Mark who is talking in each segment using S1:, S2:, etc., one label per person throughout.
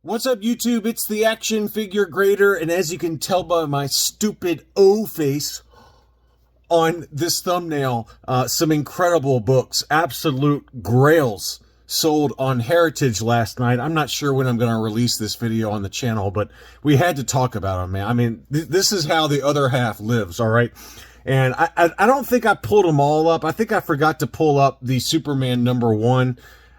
S1: What's up, YouTube? It's the action figure grader, and as you can tell by my stupid O face on this thumbnail, some incredible books, absolute grails, sold on Heritage last night. I'm not sure when I'm going to release this video on the channel, but we had to talk about them, man. I mean, this is how the other half lives, all right? And I don't think I pulled them all up. I think I forgot to pull up the Superman #1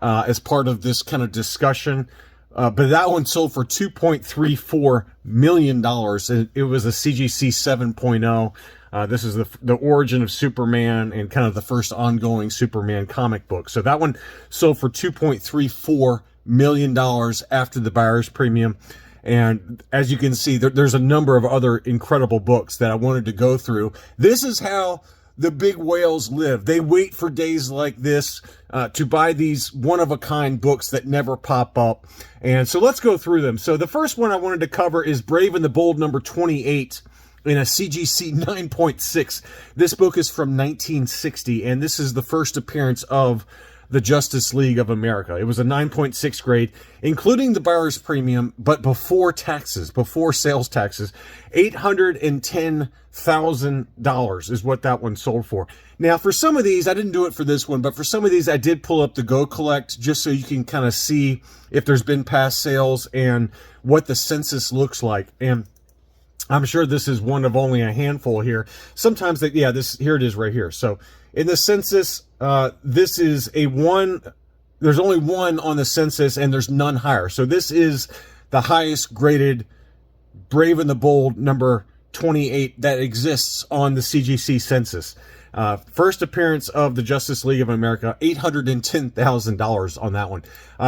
S1: as part of this kind of discussion. But that one sold for $2.34 million. It was a CGC 7.0. This is the origin of Superman and kind of the first ongoing Superman comic book. So that one sold for $2.34 million after the buyer's premium. And as you can see, there's a number of other incredible books that I wanted to go through. This is how the big whales live. They wait for days like this to buy these one-of-a-kind books that never pop up. And so let's go through them. So the first one I wanted to cover is Brave and the Bold number 28 in a CGC 9.6. This book is from 1960, and this is the first appearance of the Justice League of America. It was a 9.6 grade, including the buyer's premium, but before taxes, before sales taxes. $810,000 is what that one sold for. Now, for some of these, I didn't do it for this one, but for some of these, I did pull up the Go Collect just so you can kind of see if there's been past sales and what the census looks like. And I'm sure this is one of only a handful here. Sometimes here it is right here. So in the census, this is a one, there's only one on the census and there's none higher. So this is the highest graded Brave and the Bold number 28 that exists on the CGC census. First appearance of the Justice League of America, $810,000 on that one.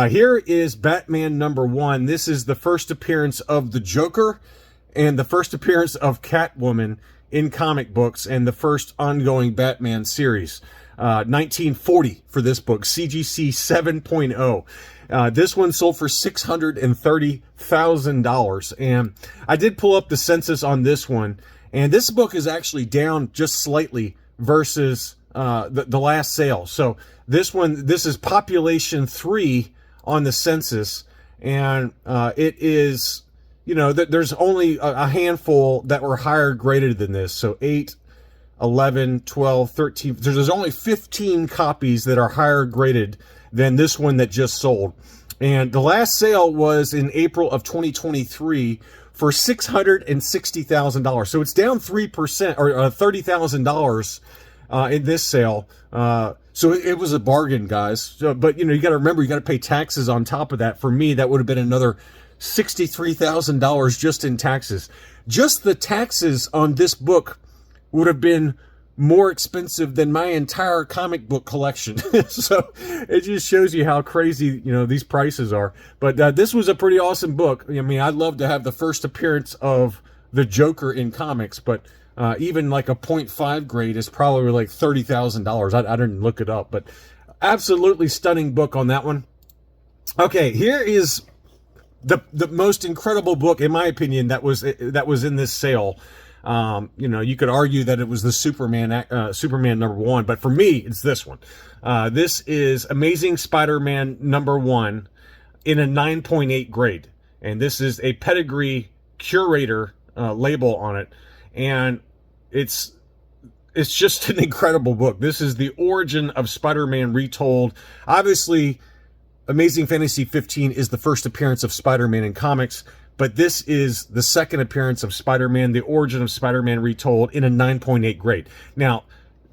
S1: Here is Batman #1. This is the first appearance of the Joker and the first appearance of Catwoman in comic books and the first ongoing Batman series. 1940 for this book, CGC 7.0. This one sold for $630,000. And I did pull up the census on this one, and this book is actually down just slightly versus the last sale. So this is population 3 on the census, and it is, you know, there's only a handful that were higher graded than this. So 8, 11, 12, 13. There's only 15 copies that are higher graded than this one that just sold. And the last sale was in April of 2023 for $660,000. So it's down 3% or $30,000 in this sale. So it was a bargain, guys. So, but, you know, you got to remember, you got to pay taxes on top of that. For me, that would have been another $63,000 just in taxes. Just the taxes on this book would have been more expensive than my entire comic book collection. So it just shows you how crazy, you know, these prices are. But this was a pretty awesome book. I mean, I'd love to have the first appearance of the Joker in comics, but even like a 0.5 grade is probably like $30,000. I didn't look it up, but absolutely stunning book on that one. Okay, here is the most incredible book, in my opinion, that was in this sale. You know, you could argue that it was the Superman #1, but for me, it's this one. This is Amazing Spider-Man #1 in a 9.8 grade, and this is a pedigree curator label on it, and it's just an incredible book. This is the origin of Spider-Man retold. Obviously, Amazing Fantasy 15 is the first appearance of Spider-Man in comics, but this is the second appearance of Spider-Man, the origin of Spider-Man retold in a 9.8 grade. Now,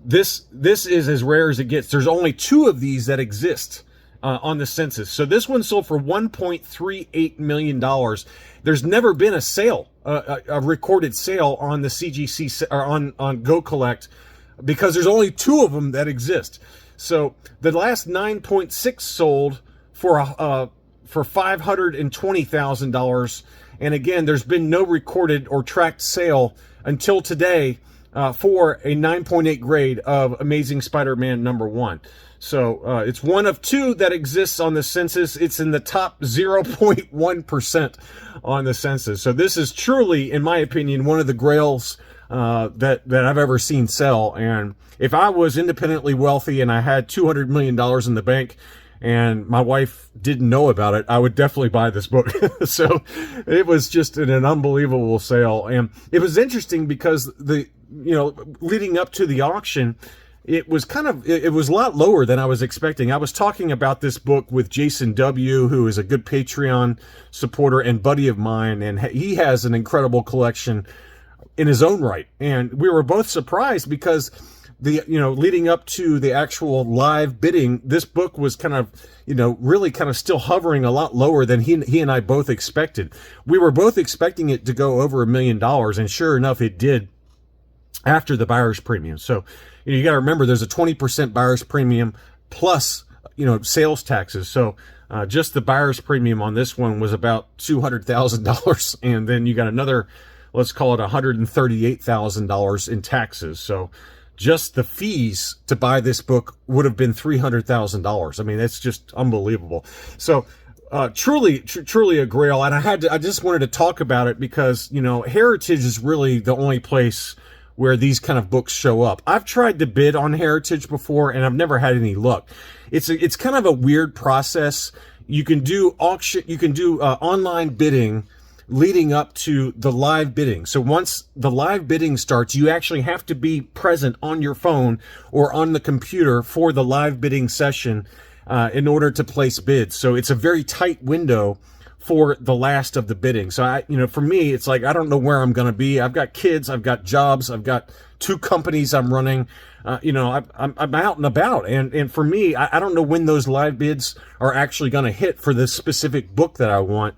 S1: this is as rare as it gets. There's only 2 of these that exist on the census. So this one sold for $1.38 million. There's never been a sale, a recorded sale on the CGC or on Go Collect, because there's only 2 of them that exist. So the last 9.6 sold for $520,000, and again, there's been no recorded or tracked sale until today for a 9.8 grade of Amazing Spider-Man #1. So it's one of 2 that exists on the census. It's in the top 0.1% on the census. So this is truly, in my opinion, one of the grails that I've ever seen sell. And if I was independently wealthy and I had $200 million in the bank, and my wife didn't know about it, I would definitely buy this book. So it was just an unbelievable sale. And it was interesting because leading up to the auction, it was it was a lot lower than I was expecting. I was talking about this book with Jason W., who is a good Patreon supporter and buddy of mine, and he has an incredible collection in his own right. And we were both surprised because leading up to the actual live bidding, this book was really still hovering a lot lower than he and I both expected. We were both expecting it to go over $1 million, and sure enough, it did after the buyer's premium. So, you got to remember there's a 20% buyer's premium plus, sales taxes. So, just the buyer's premium on this one was about $200,000. And then you got another, let's call it $138,000 in taxes. So just the fees to buy this book would have been $300,000. I mean, that's just unbelievable. So, truly a grail. And I just wanted to talk about it because, Heritage is really the only place where these kind of books show up. I've tried to bid on Heritage before, and I've never had any luck. It's kind of a weird process. You can do online bidding leading up to the live bidding. So once the live bidding starts, you actually have to be present on your phone or on the computer for the live bidding session in order to place bids. So it's a very tight window for the last of the bidding. So for me, it's like, I don't know where I'm going to be. I've got kids, I've got jobs, I've got 2 companies I'm running. I'm out and about. And for me, I don't know when those live bids are actually going to hit for this specific book that I want.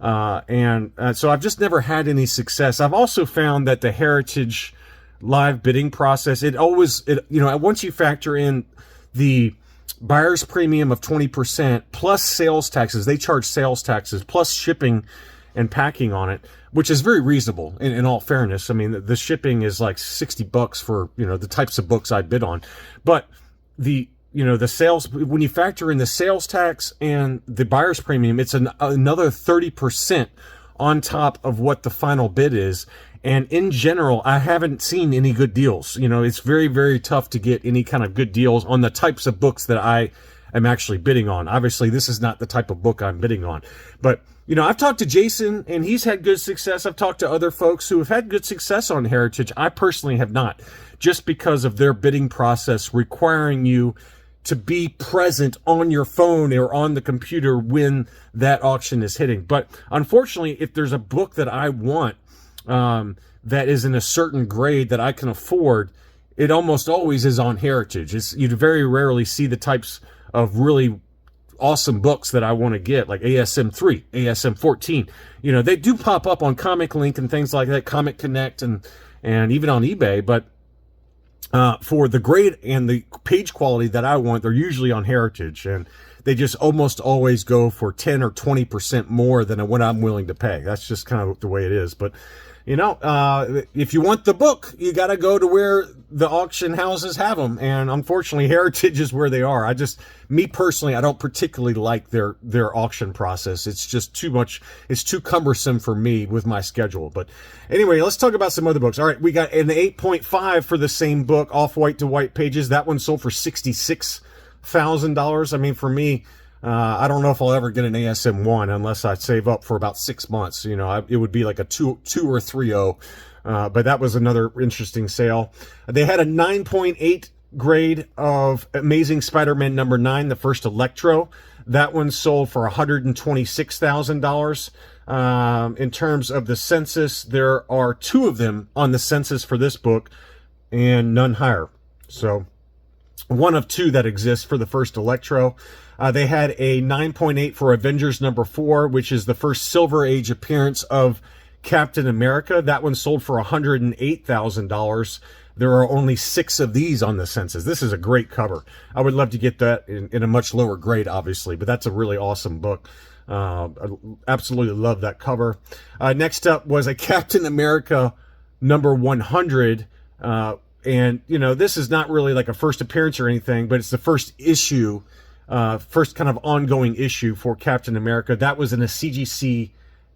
S1: So I've just never had any success. I've also found that the Heritage live bidding process, once you factor in the buyer's premium of 20% plus sales taxes, they charge sales taxes plus shipping and packing on it, which is very reasonable in all fairness. I mean, the shipping is like $60 for, the types of books I bid on. But the sales, when you factor in the sales tax and the buyer's premium, it's another 30% on top of what the final bid is. And in general, I haven't seen any good deals. It's very, very tough to get any kind of good deals on the types of books that I am actually bidding on. Obviously, this is not the type of book I'm bidding on. But, I've talked to Jason, and he's had good success. I've talked to other folks who have had good success on Heritage. I personally have not, just because of their bidding process requiring you to be present on your phone or on the computer when that auction is hitting. But unfortunately, if there's a book that I want that is in a certain grade that I can afford, it almost always is on Heritage. You very rarely see the types of really awesome books that I want to get, like ASM 3, ASM 14. They do pop up on Comic Link and things like that, Comic Connect, and even on eBay, but for the grade and the page quality that I want, they're usually on Heritage, and they just almost always go for 10 or 20% more than what I'm willing to pay. That's just kind of the way it is. But, if you want the book, you got to go to where the auction houses have them. And unfortunately, Heritage is where they are. Me personally, I don't particularly like their auction process. It's just too much. It's too cumbersome for me with my schedule. But anyway, let's talk about some other books. All right, we got an 8.5 for the same book, Off-White to White Pages. That one sold for $66,000. I mean, for me, I don't know if I'll ever get an ASM 1 unless I save up for about 6 months. It would be like a 2 or 3.0. But that was another interesting sale. They had a 9.8 grade of Amazing Spider-Man number 9, the first Electro. That one sold for $126,000. In terms of the census, there are 2 of them on the census for this book and none higher. So one of 2 that exists for the first Electro. They had a 9.8 for Avengers number 4, which is the first Silver Age appearance of Captain America. That one sold for $108,000. There are only 6 of these on the census. This is a great cover. I would love to get that in a much lower grade, obviously, but that's a really awesome book. I absolutely love that cover. Next up was a Captain America number 100. And, this is not really like a first appearance or anything, but it's the first issue, first kind of ongoing issue for Captain America. That was in a CGC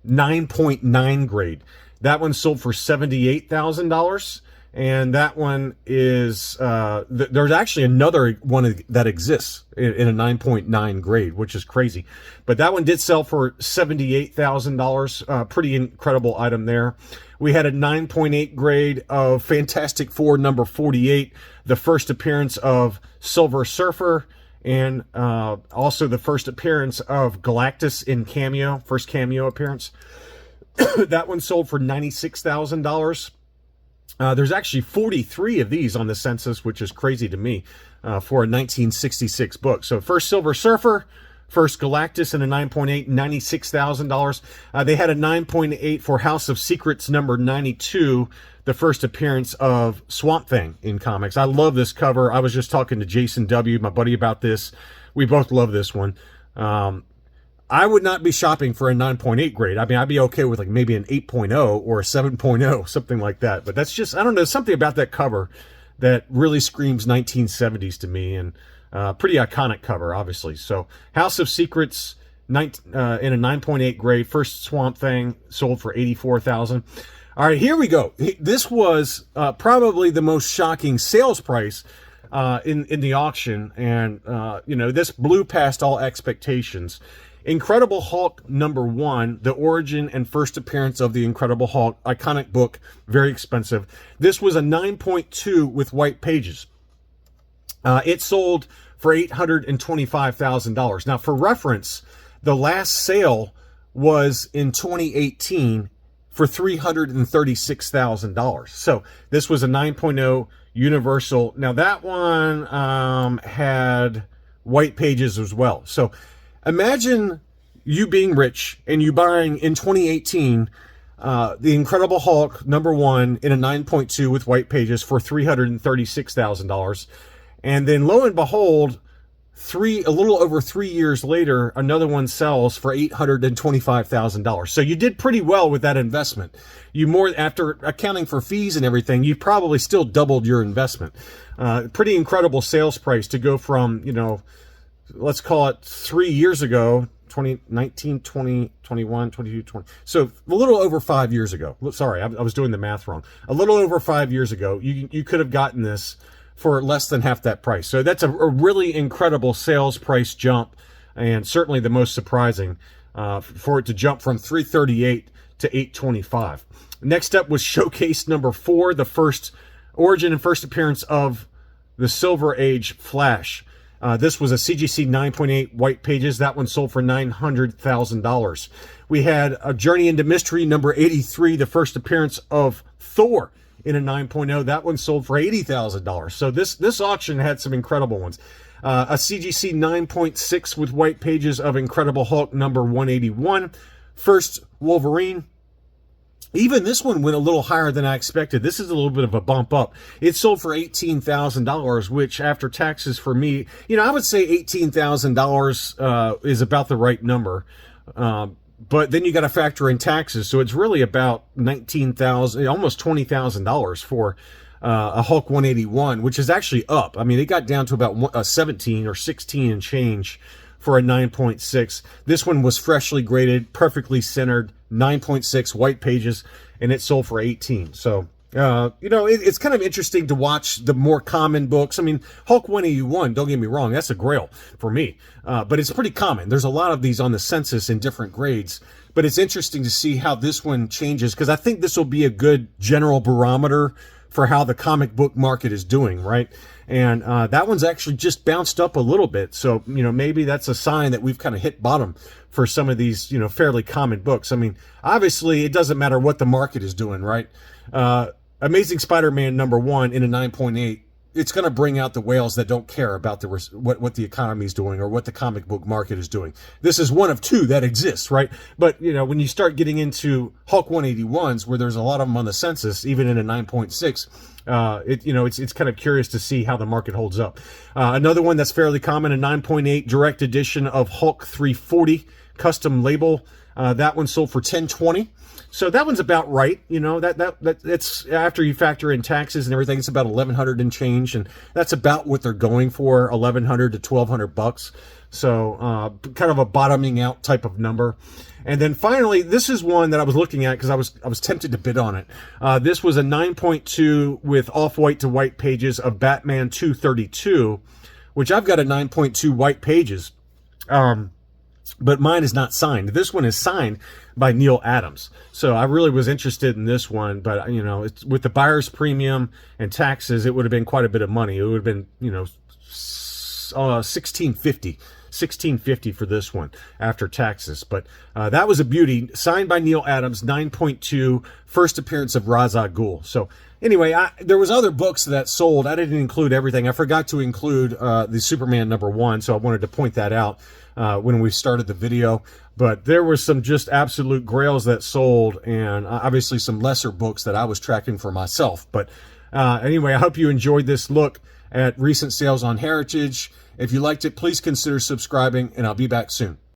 S1: 9.9 grade. That one sold for $78,000. And that one is, there's actually another one that exists in a 9.9 grade, which is crazy. But that one did sell for $78,000. Pretty incredible item there. We had a 9.8 grade of Fantastic Four number 48, the first appearance of Silver Surfer, and also the first appearance of Galactus in Cameo, first cameo appearance. That one sold for $96,000. There's actually 43 of these on the census, which is crazy to me for a 1966 book. So first Silver Surfer, first Galactus in a 9.8, $96,000. They had a 9.8 for House of Secrets number 92, the first appearance of Swamp Thing in comics. I love this cover. I was just talking to Jason W., my buddy, about this. We both love this one. I would not be shopping for a 9.8 grade. I mean, I'd be okay with like maybe an 8.0 or a 7.0, something like that. But that's just, I don't know, something about that cover that really screams 1970s to me, and pretty iconic cover, obviously. So House of Secrets in a 9.8 grade, first Swamp Thing, sold for $84,000. All right, here we go. This was probably the most shocking sales price in the auction, and you know, this blew past all expectations. Incredible Hulk number 1, the origin and first appearance of the Incredible Hulk, iconic book, very expensive. This was a 9.2 with white pages. It sold for $825,000. Now, for reference, the last sale was in 2018 for $336,000. So this was a 9.0 Universal. Now, that one had white pages as well. So imagine you being rich and you buying in 2018 the Incredible Hulk number 1 in a 9.2 with white pages for $336,000. And then lo and behold, a little over 3 years later, another one sells for $825,000. So you did pretty well with that investment. After accounting for fees and everything, you probably still doubled your investment. Pretty incredible sales price to go from, you know, let's call it 3 years ago, 2019, 20, 21, 22, 20. So a little over 5 years ago. Sorry, I was doing the math wrong. A little over 5 years ago, you could have gotten this for less than half that price. So that's a really incredible sales price jump, and certainly the most surprising for it to jump from $338 to $825. Next up was Showcase number 4, the first origin and first appearance of the Silver Age Flash. This was a CGC 9.8 white pages. That one sold for $900,000. We had a Journey into Mystery number 83, the first appearance of Thor in a 9.0. That one sold for $80,000. So this auction had some incredible ones. A CGC 9.6 with white pages of Incredible Hulk number 181. First Wolverine. Even this one went a little higher than I expected. This is a little bit of a bump up. It sold for $18,000, which after taxes for me, you know, I would say $18,000 is about the right number. But then you got to factor in taxes. So it's really about $19,000, almost $20,000 for a Hulk 181, which is actually up. I mean, it got down to about 17 or 16 and change for a 9.6. This one was freshly graded, perfectly centered, 9.6 white pages, and it sold for 18. So, you know, it's kind of interesting to watch the more common books. I mean, Hulk 181, don't get me wrong, that's a grail for me. But it's pretty common. There's a lot of these on the census in different grades. But it's interesting to see how this one changes, because I think this will be a good general barometer for how the comic book market is doing, right? And that one's actually just bounced up a little bit. So, you know, maybe that's a sign that we've kind of hit bottom for some of these, you know, fairly common books. I mean, obviously, it doesn't matter what the market is doing, right? Amazing Spider-Man number 1 in a 9.8, it's going to bring out the whales that don't care about what the economy is doing or what the comic book market is doing. This is one of 2 that exists, right? But, you know, when you start getting into Hulk 181s, where there's a lot of them on the census, even in a 9.6, it's kind of curious to see how the market holds up. Another one that's fairly common, a 9.8 direct edition of Hulk 340 custom label. That one sold for $10.20. So that one's about right. You know, it's after you factor in taxes and everything, it's about $1,100 and change, and that's about what they're going for, $1,100 to $1,200. So kind of a bottoming out type of number. And then finally, this is one that I was looking at because I was tempted to bid on it. This was a 9.2 with off-white to white pages of Batman 232, which I've got a 9.2 white pages. But mine is not signed. This one is signed by Neil Adams. So I really was interested in this one, but you know, it's, with the buyer's premium and taxes, it would have been quite a bit of money. It would have been, you know, $16.50 for this one after taxes. But that was a beauty, signed by Neil Adams, 9.2, first appearance of Ra's al Ghul. So anyway, there was other books that sold. I didn't include everything. I forgot to include the Superman #1, so I wanted to point that out when we started the video. But there were some just absolute grails that sold, and obviously some lesser books that I was tracking for myself. But anyway, I hope you enjoyed this look at recent sales on Heritage. If you liked it, please consider subscribing, and I'll be back soon.